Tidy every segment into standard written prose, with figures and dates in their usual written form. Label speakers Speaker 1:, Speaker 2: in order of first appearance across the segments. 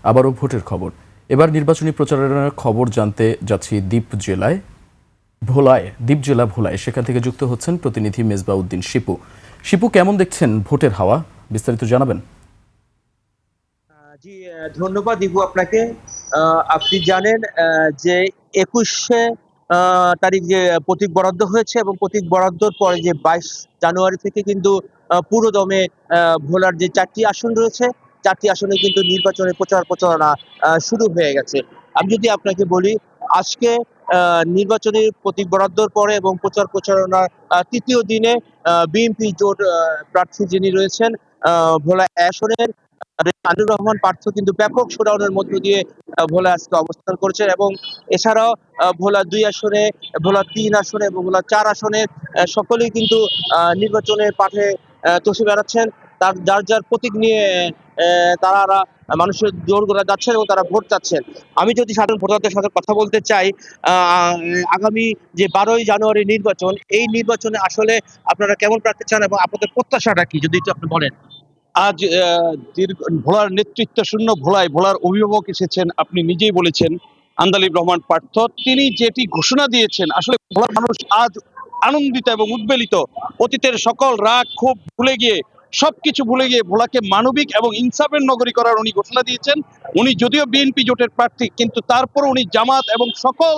Speaker 1: আবারও ভোটের খবর। এবার নির্বাচনী প্রচারণার খবর জানতে যাচ্ছি দ্বীপ জেলা ভোলায়। সেখান থেকে যুক্ত হচ্ছেন প্রতিনিধি মেজবাউদ্দিন শিপু। শিপু, কেমন দেখছেন ভোটের হাওয়া, বিস্তারিত জানাবেন?
Speaker 2: জি, ধন্যবাদ দিবু আপনাকে। আপনি জানেন যে ২১শে তারিখ যে প্রতীক বরাদ্দ হয়েছে এবং প্রতীক বরাদ্দর পরে যে ২২ জানুয়ারি থেকে কিন্তু পুরোদমে ভোলার যে ৪টি আসন রয়েছে, ৪টি আসনে কিন্তু নির্বাচনের প্রচারণা শুরু হয়ে গেছে। আমি যদি আপনাকে বলি, আজকে নির্বাচনী প্রতীক বরাদ্দর পরে এবং প্রচারণার ৩য় দিনে বিএনপি জোট প্রার্থী যিনি রয়েছেন ভোলা আসনের আনুর রহমান পার্থ কিন্তু ব্যাপক শোডাউনের মধ্য দিয়ে ভোলা আজকে অবস্থান করছেন এবং এছাড়াও ভোলা ২ আসনে, ভোলা ৩ আসনে এবং ভোলা ৪ আসনে সকলেই কিন্তু নির্বাচনের মাঠে চষে বেড়াচ্ছেন। যার যার প্রতীক নিয়ে তারা মানুষের দোরগোড়ায় যাচ্ছেন এবং তারা ভোট চাচ্ছেন। আমি যদি সাধারণ ভোটারদের সাথে কথা বলতে চাই, আগামী যে ১২ই জানুয়ারি নির্বাচন, এই নির্বাচনে আসলে আপনারা কেমন প্রার্থী চান এবং আপনাদের প্রত্যাশাটা কি, যদি একটু আপনি বলেন?
Speaker 3: আজ ভোলার নেতৃত্ব শূন্য ভোলায় ভোলার অভিভাবক এসেছেন, আপনি নিজেই বলেছেন, আন্দালিব রহমান পার্থ। তিনি যেটি ঘোষণা দিয়েছেন, আসলে ভোলার মানুষ আজ আনন্দিত এবং উদ্বেলিত। অতীতের সকল রাগ ক্ষোভ ভুলে গিয়ে, সবকিছু ভুলে গিয়ে ভোলাকে মানবিক এবং ইনসাফের নগরী করার উনি ঘোষণা দিয়েছেন। উনি যদিও বিএনপি জোটের প্রার্থী, কিন্তু তারপর উনি জামাত এবং সকল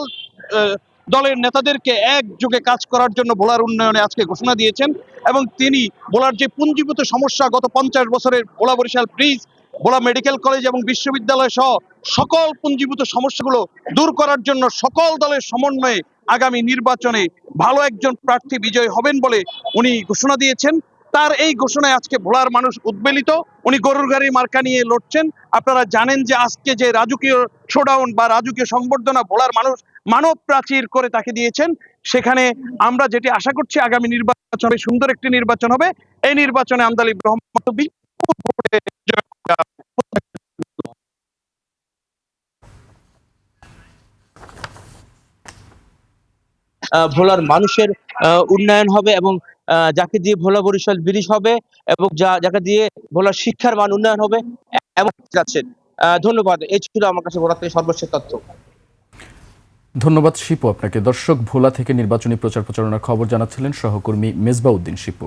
Speaker 3: দলের নেতাদেরকে একযোগে কাজ করার জন্য ভোলার উন্নয়নে আজকে ঘোষণা দিয়েছেন। এবং তিনি ভোলার যে পুঞ্জীভূত সমস্যা, গত 50 বছরের ভোলা বরিশাল ব্রিজ, ভোলা মেডিকেল কলেজ এবং বিশ্ববিদ্যালয় সহ সকল পুঞ্জীভূত সমস্যাগুলো দূর করার জন্য সকল দলের সমন্বয়ে আগামী নির্বাচনে ভালো একজন প্রার্থী বিজয় হবেন বলে উনি ঘোষণা দিয়েছেন। তার এই ঘোষণায় আজকে ভোলার মানুষ উদ্বেলিত। উনি গরুর গাড়ি মার্কা নিয়ে লড়ছেন। আপনারা জানেন যে আজকে যে রাজকীয় শোডাউন বা রাজকীয় সংবর্ধনা ভোলার মানুষ মানব প্রাচীর করে তাকে দিয়েছেন, সেখানে আমরা যেটি আশা করছি আগামী নির্বাচন হবে, সুন্দর একটি নির্বাচন হবে। এই নির্বাচনে আন্দালিব রহমান বিপুল ভোটে জয় করার
Speaker 2: ভোলার মানুষের উন্নয়ন হবে এবং যাকে দিয়ে ভোলা বরিশাল ব্রিজ হবে এবং যাকে দিয়ে ভোলার শিক্ষার মান উন্নয়ন হবে এমন যাচ্ছেন। ধন্যবাদ। এই ছিল আমার কাছে ভোলা থেকে সর্বশেষ তথ্য।
Speaker 1: ধন্যবাদ শিপু আপনাকে। দর্শক, ভোলা থেকে নির্বাচনী প্রচারণার খবর জানাচ্ছিলেন সহকর্মী মেজবাউদ্দিন শিপু।